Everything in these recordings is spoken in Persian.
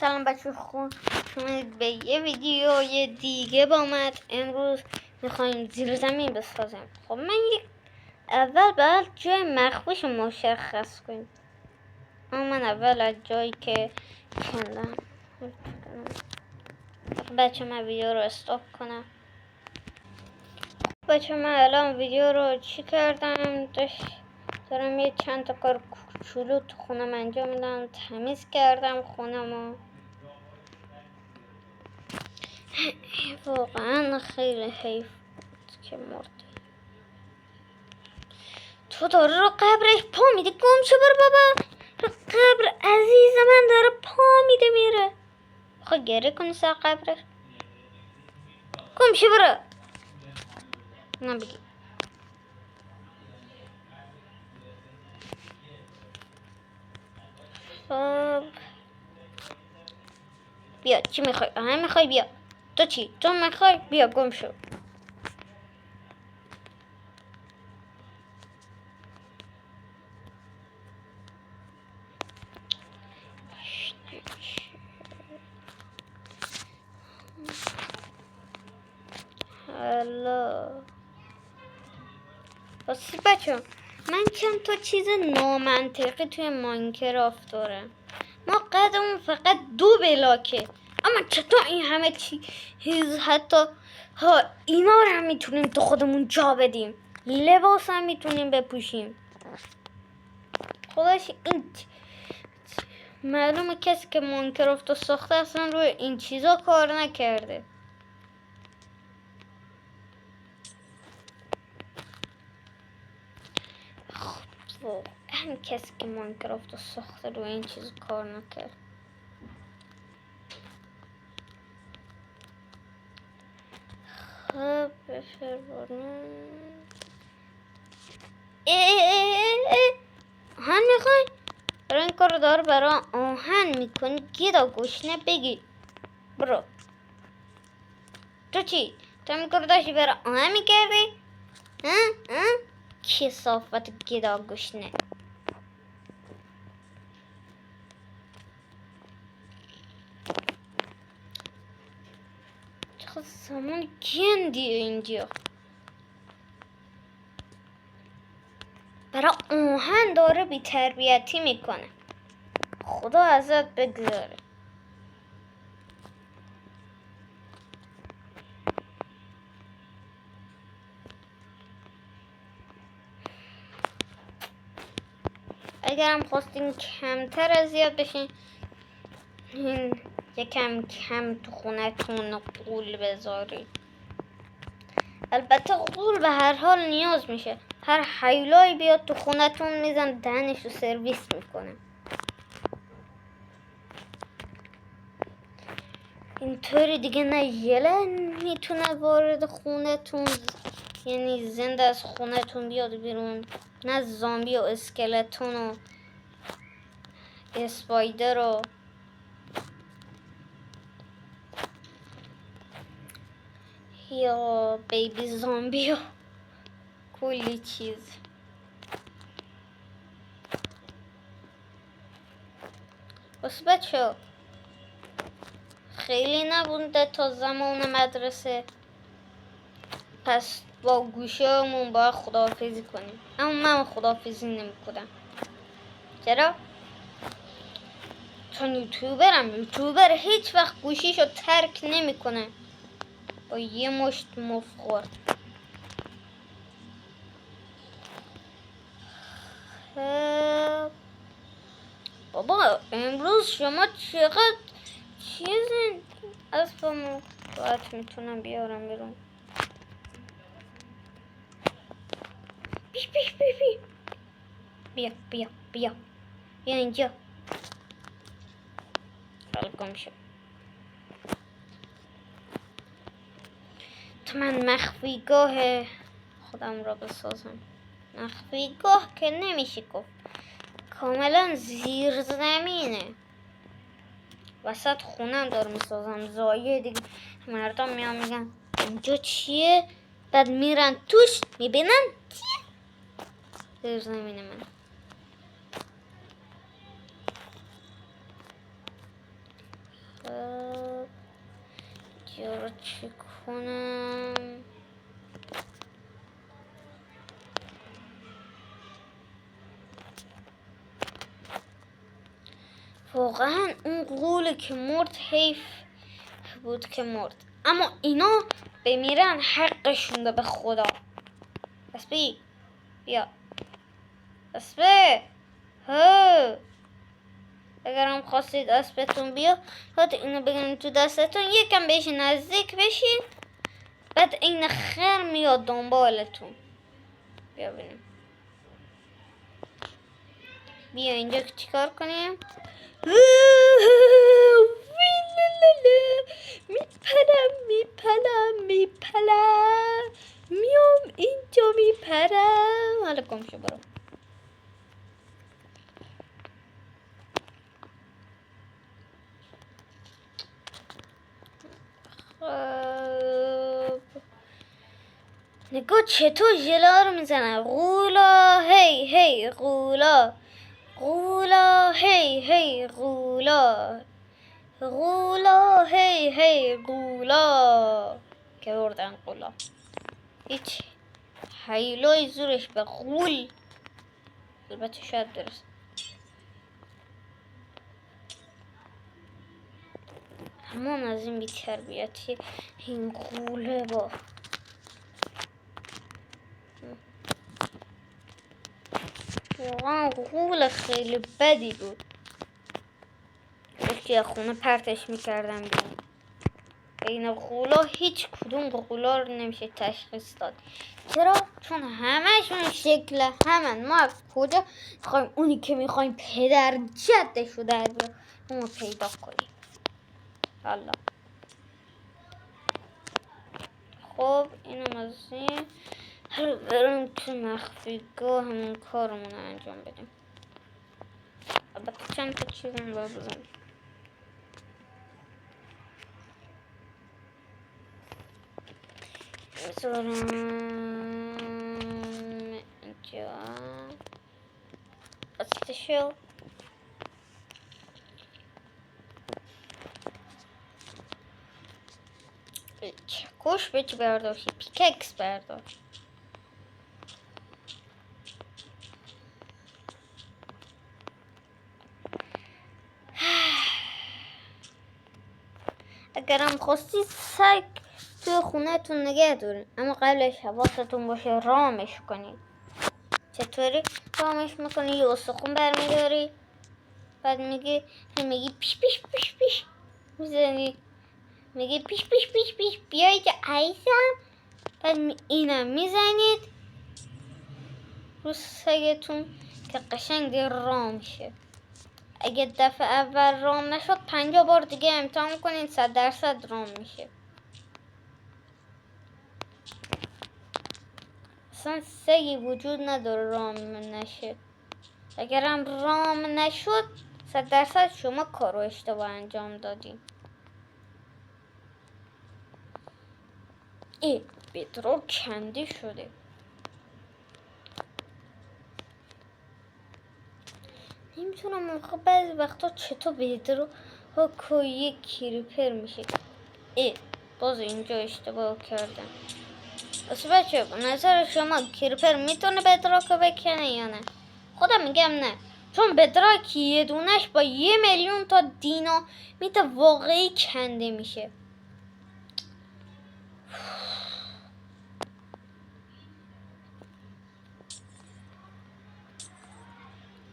سلام بچه خوب شما به یه ویدیوی دیگه با من. امروز میخوایم زیر زمین بسازیم. خب من اول باید جای مخفیش مشخص کنیم. من اول از جایی که کندم بچه من ویدیو رو استاپ کنم. بچه من الان ویدیو رو چی کردم، دارم یه چند تا کار کوچولو تو خونم انجام میدم. تمیز کردم خونمو. واقعا خیلی حیف بود که مرد. تو داره رو قبرش پا میده. گم شو برو بابا. رو قبر عزیز من داره پا میده میره. خب گره کنی سر قبرش. گم شو برو. نبگی. خب بیا چی میخوای؟ میخوای بیا. تو چی؟ تو میخوای بیا گم شو. حالا بسی بچه من چند تا چیز نامنطقی توی ماینکرافت داره. ما قدمون فقط 2 بلاکه، اما چطور این همه چیز حتی اینا رو هم میتونیم تو خودمون جا بدیم. لباس هم میتونیم بپوشیم. خودش این معلومه کسی که ماینکرافت رو ساخته اصلا روی این چیزا کار نکرده. واقعا کسی که ماینکرافت رو ساخته روی این چیز کار نکرد. خب بفرمایید. آهن میخوای؟ برای این کار دار برای آهن میکنی. گیدا گشنه بگی برو. تو چی؟ تو این کار داشتی برای آهن میکردی؟ کثافت گیدا گشنه. چقدر زمان گندیه اینجا. برای آهن داره بی تربیتی میکنه. خدا ازت بگذاره. اگرم خواستین کمتر اذیت بشین یکم کم تو خونتون غول بذارید. البته غول به هر حال نیاز میشه. هر حیولایی بیاد تو خونتون میزن دهنش رو سرویس میکنه. اینطوری دیگه نه یلن میتونه وارد خونتون، یعنی زنده از خونتون بیاد بیرون، نه زامبی و اسکلتون و اسپایدر و یا بیبی زامبی و کلی چیز. بس بچه خیلی نبونده تا زمان مدرسه، پس با گوشه‌مون باید خداحافظی کنیم. اما من خداحافظی نمی‌کنم. چرا؟ چون یوتیوبر هیچ وقت گوشیشو ترک نمیکنه با یه مشت مفخور. بابا امروز شما چقدر چیزین. اسبمو باید میتونم بیارم بیرون. بیش بیا اینجا. گم شو. تو من مخفیگاه خودم را بسازم. مخفیگاه که نمیشه گفت، کاملا زیر زمینه. وسط خونم دارم میسازم. زایه دیگه مردم میان میگن اینجا چیه، بعد میرن توش میبینن چیه. زیر زمین من رو چی کنم؟ واقعا اون غوله که مرد حیف بود که مرد، اما اینا بمیرن حقشون به خدا. اسبی بیا، اسبه ها، اگرم خواستید اسبتون بیا باید اینو بگیرین تو دستتون، یکم بهش نزدیک بشین، بعد این خر میاد دنبالتون. بیا ببینیم، بیا اینجا که چیکار کنیم؟ میپرم میام اینجا میپرم. حالا گم شو برو. نگاه چطور ژله رو میزنه. غولا هی هی غولا، غولا هی هی غولا، غولا هی هی غولا. که بردن غولا، هیچ حیلای زورش به غول البته شاید درست. همان از این بی‌تربیتی این غوله با واقعا غول خیلی بدی بود. یکی از خونه پرتش میکردم بیرون. این غولا هیچ کدوم غولا رو نمیشه تشخیص داد. چرا؟ چون همشون شکل همن. ما از کجا میخوایم اونی که میخوایم پدر جدش رو در بیاریم اونو پیدا کنیم؟ حالا خب اینم از این. حالا بریم تو مخفیگاه همون کارمون انجام بدیم. البته چند تا چیزم باید بزنیم. میذارم اینجا استشل. چکش به چی برداشتی؟ پیککس برداشت. اگرم خواستید سگ توی خونه تون نگه دارین، اما قبلش حواستون باشه رامش کنید. چطوری رامش میکنی؟ یه استخون برمیداری، بعد میگی پیش پیش پیش پیش میزنی، میگی پیش پیش پیش پیش بیایید عیسم، بعد اینم میزنید رو سگتون که قشنگ رام شه. اگه دفعه اول رام نشد 50 بار دیگه امتحان کنین، 100% رام میشه. اصلا سگی وجود نداره رام نشه. اگرم رام نشد 100% شما کارو اشتباه انجام دادین. ای بدرو کنده شده. نمیتونم آخه بعضی وقتا چطور بدرو ها یک کریپر میشه. ای باز اینجا اشتباه کردم. بس بچه به نظر شما کریپر میتونه بدراک بکنه یا نه؟ خودم میگم نه، چون بدراک یه دونش با 1,000,000 تا دینامیت واقعی کنده میشه.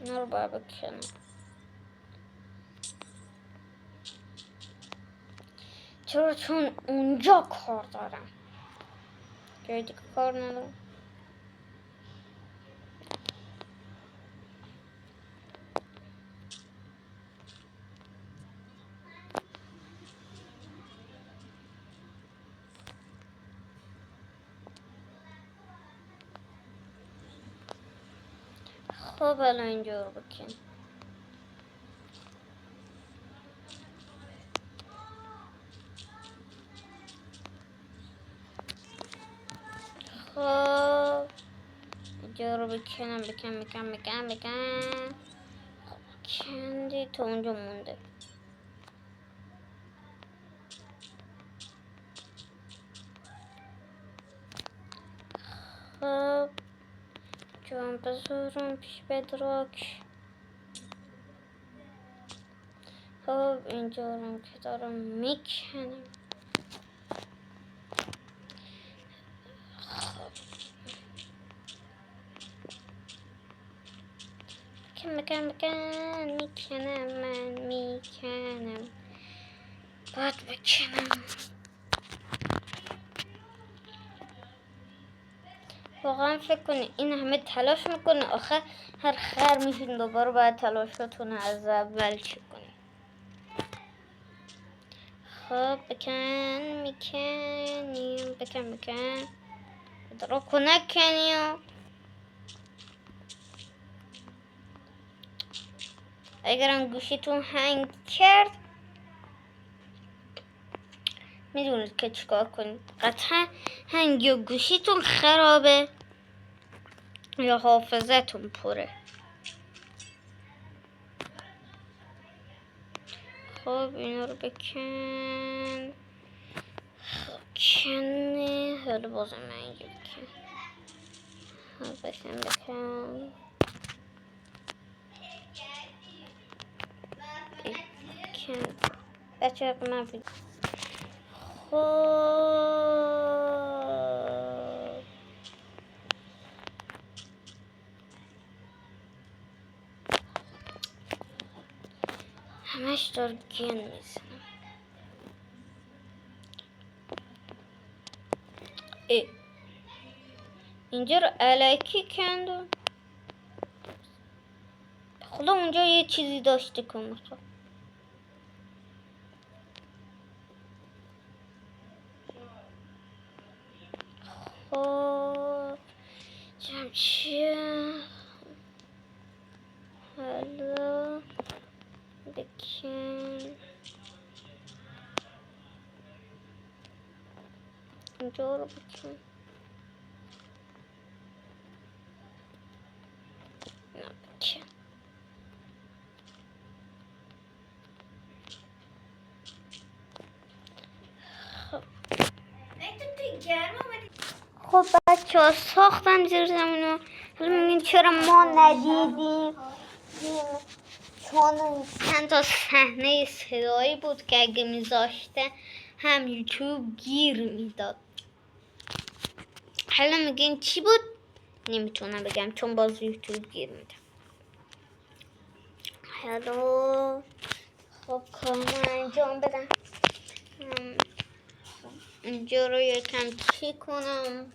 اینا رو باید بکنم. چرا؟ چون اونجا کار دارم، جای دیگه کار ندارم. خب الان اینجا رو بکن. خب اینجا رو بکنم بکن. کندی تا اونجا مونده. بذارم پیش بدراک. خب اینجا رو که دارم میکنم. میکنم من میکنم. باید بکنم. واقعا فکر کنی این همه تلاش میکنه آخه هر خر میشین دوباره باید تلاشاتون از اول چی کنی. خب بکن درا کنک کنیم. اگرم گوشیتون هنگ کرد میدونید که چیکار کنید. قطعا هنگ یا گوشیتون خرابه یا حافظتون پره. خب اینا رو بکن. خب کنه حالا بازم من اینجا بکن. بچه من خب همش دار گن میزنم. اینجا رو علکی کندم. خدا اونجا یه چیزی داشته که میخواد. خب چیه حالا بکن اینجا رو بکن. نه بکن. خب بچه ها ساختم زیر زمینو. حالا میگین چرا ما ندیدیم؟ چون چند تا صحنه صدایی بود که اگه میذاشته هم یوتیوب گیر میداد. حالا میگین چی بود؟ نمیتونم بگم چون باز یوتیوب گیر میده. حالا خب کارمو انجام بدم. اینجا رو یکم چی کنم؟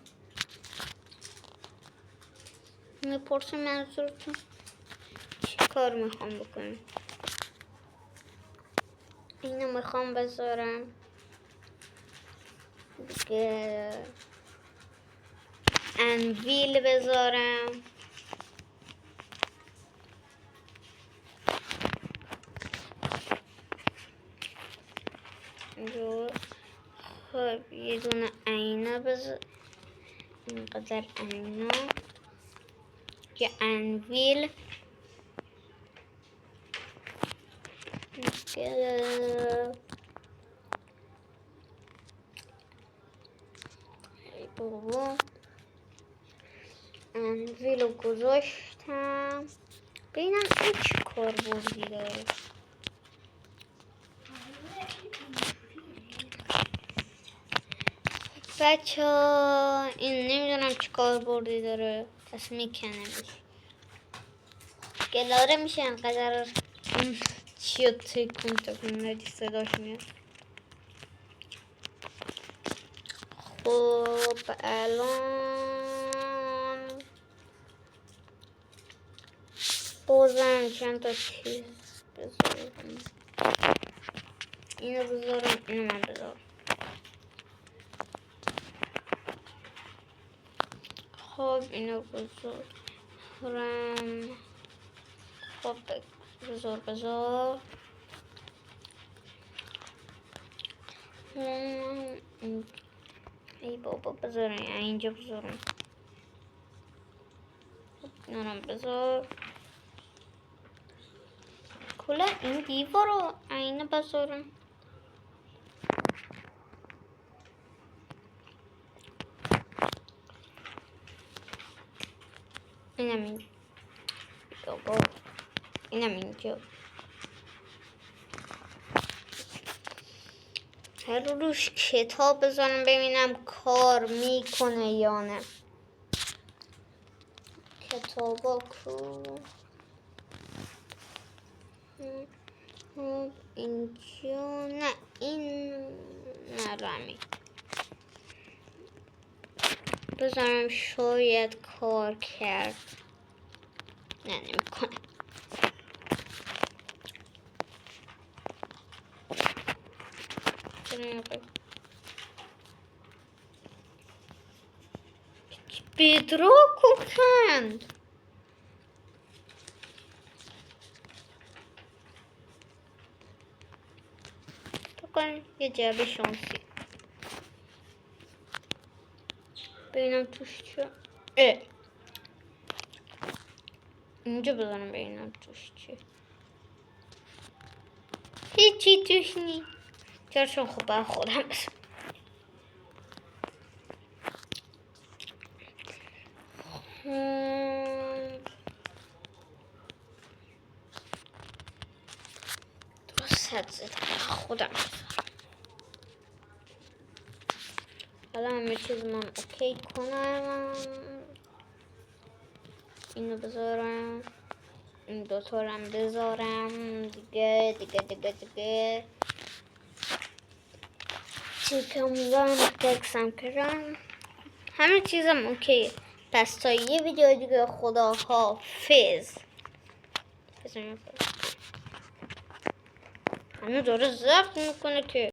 میپرسم منظورتون چی کار میخوام بکنم. اینو میخوام بذارم دیگه. انویل بذارم. خب یه دونه اینا بذار. اینقدر اینا که انویل بابا انویل رو گذاشتم. ببینم این چی کار بردی داره. بچه ها این نمیدونم چی کار بردی داره. پس میکنمش. گلاره میشه انقدر چی رو تکون تکون ندی صداش میاد. خب الان بازم چند تا چیز بذارم. اینو بذارم. اینو من بذارم. خب اینو بذارم. خب بذار ای بابا بذارم اینجا بذارم. اینم بذار. کلا این دیوار رو اینه بذارم. اینم اینجا بابا، اینم اینجا. هر روش کتاب بذارم ببینم کار میکنه یا نه. کتابا کو اینجا؟ نه این نرمی بذارم شاید کار کرد. نه نمیکنه. بدراک کند. بکنم یه جعبه شانسی ببینم توش چه. اینجا بزنم ببینم توش چه. هیچی توش نی. چون خب باید خودم بزنم. درست خودم حالا همه چیز من اوکی کنم. اینو بذارم، این دوتا رو هم بذارم دیگه. چیکم دارم تکسم کردم. همه چیزم اوکی. پس تا یه ویدیو دیگه خدا حافظ. هنو داره ضبط میکنه که